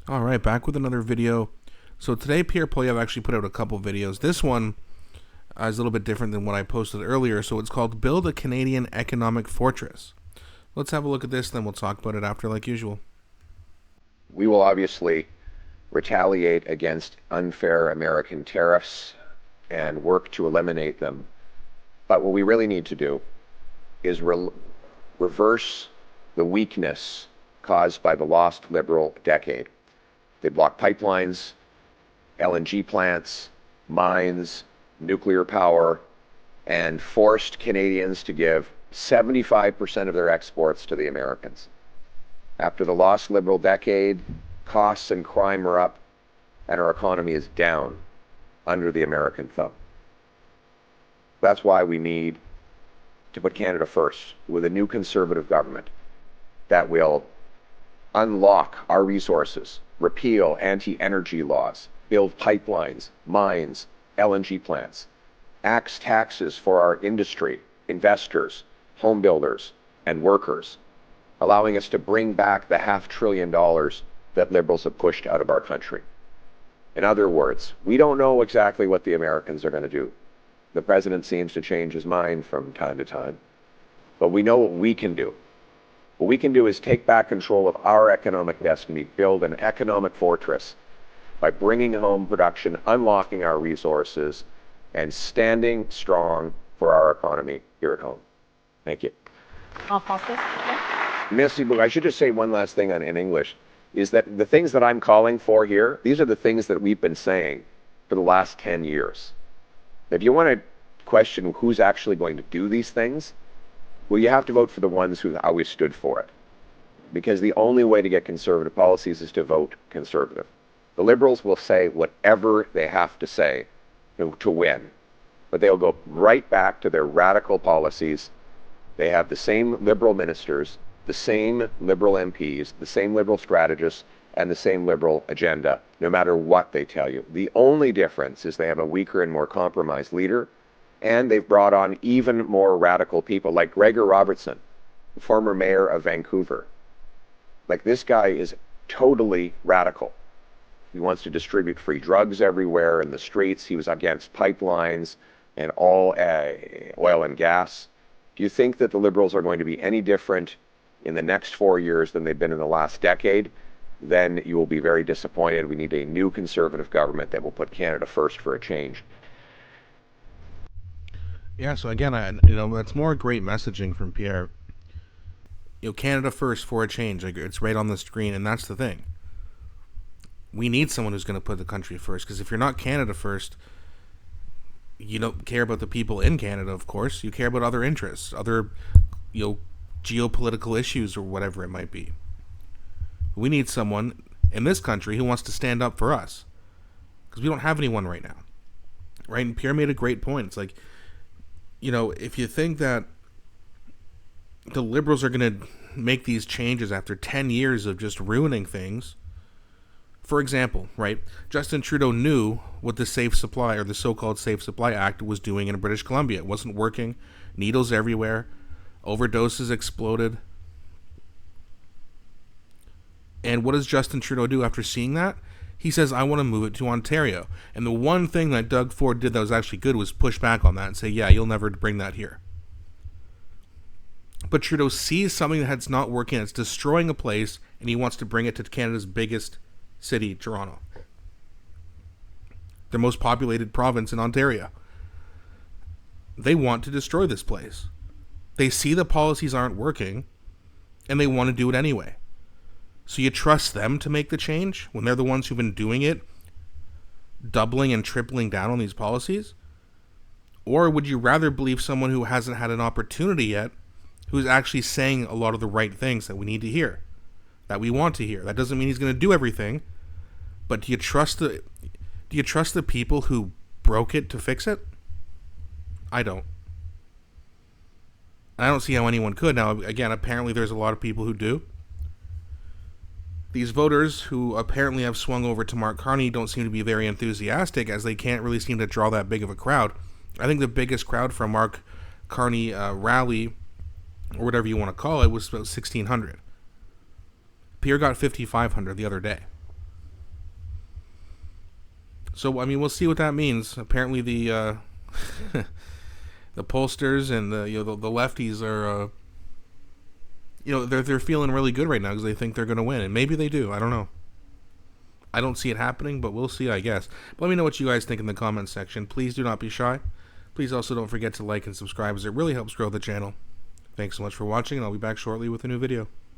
All right, back with another video. So today, Pierre actually put out a couple videos. This one is a little bit different than what I posted earlier. So it's called "Build a Canadian Economic Fortress." Let's have a look at this, then we'll talk about it after, like usual. We will obviously retaliate against unfair American tariffs and work to eliminate them. But what we really need to do is reverse the weakness caused by the lost Liberal decade. They blocked pipelines, LNG plants, mines, nuclear power, and forced Canadians to give 75% of their exports to the Americans. After the lost Liberal decade, costs and crime are up, and our economy is down under the American thumb. That's why we need to put Canada first with a new Conservative government that will unlock our resources, repeal anti-energy laws, build pipelines, mines, LNG plants, axe taxes for our industry, investors, home builders, and workers, allowing us to bring back the $500 billion that Liberals have pushed out of our country. In other words, we don't know exactly what the Americans are going to do. The president seems to change his mind from time to time, but we know what we can do. What we can do is take back control of our economic destiny, build an economic fortress by bringing home production, unlocking our resources, and standing strong for our economy here at home. Thank you. En français, s'il vous plaît. Merci beaucoup. I should just say one last thing in English, is that the things that I'm calling for here, these are the things that we've been saying for the last 10 years. If you want to question who's actually going to do these things, well, you have to vote for the ones who always stood for it. Because the only way to get Conservative policies is to vote Conservative. The Liberals will say whatever they have to say to win, but they'll go right back to their radical policies. They have the same Liberal ministers, the same Liberal MPs, the same Liberal strategists, and the same Liberal agenda, no matter what they tell you. The only difference is they have a weaker and more compromised leader, and they've brought on even more radical people, like Gregor Robertson, former mayor of Vancouver. Like, this guy is totally radical. He wants to distribute free drugs everywhere in the streets. He was against pipelines and all oil and gas. Do you think that the Liberals are going to be any different in the next 4 years than they've been in the last decade? Then you will be very disappointed. We need a new Conservative government that will put Canada first for a change. Yeah, so again, that's more great messaging from Pierre. Canada first for a change. Like, it's right on the screen, and that's the thing. We need someone who's going to put the country first, because if you're not Canada first, you don't care about the people in Canada, of course. You care about other interests, other, geopolitical issues or whatever it might be. We need someone in this country who wants to stand up for us, because we don't have anyone right now. Right? And Pierre made a great point. It's like, if you think that the Liberals are going to make these changes after 10 years of just ruining things. For example, right, Justin Trudeau knew what the Safe Supply, or the so-called Safe Supply Act, was doing in British Columbia. It wasn't working. Needles everywhere. Overdoses exploded. And what does Justin Trudeau do after seeing that? He says, I want to move it to Ontario. And the one thing that Doug Ford did that was actually good was push back on that and say, yeah, you'll never bring that here. But Trudeau sees something that's not working, it's destroying a place, and he wants to bring it to Canada's biggest city, Toronto. The most populated province in Ontario. They want to destroy this place. They see the policies aren't working, and they want to do it anyway. So you trust them to make the change when they're the ones who've been doing it, doubling and tripling down on these policies? Or would you rather believe someone who hasn't had an opportunity yet, who's actually saying a lot of the right things that we need to hear, that we want to hear? That doesn't mean he's going to do everything, but do you trust the people who broke it to fix it? I don't. I don't see how anyone could. Now, again, apparently there's a lot of people who do. These voters who apparently have swung over to Mark Carney don't seem to be very enthusiastic, as they can't really seem to draw that big of a crowd. I think the biggest crowd for Mark Carney rally, or whatever you want to call it, was about 1,600. Pierre got 5,500 the other day. So I mean, we'll see what that means. Apparently, the the pollsters and the lefties are they're feeling really good right now because they think they're going to win, and maybe they do. I don't know. I don't see it happening, but we'll see, I guess. But let me know what you guys think in the comments section. Please do not be shy. Please also don't forget to like and subscribe, as it really helps grow the channel. Thanks so much for watching, and I'll be back shortly with a new video.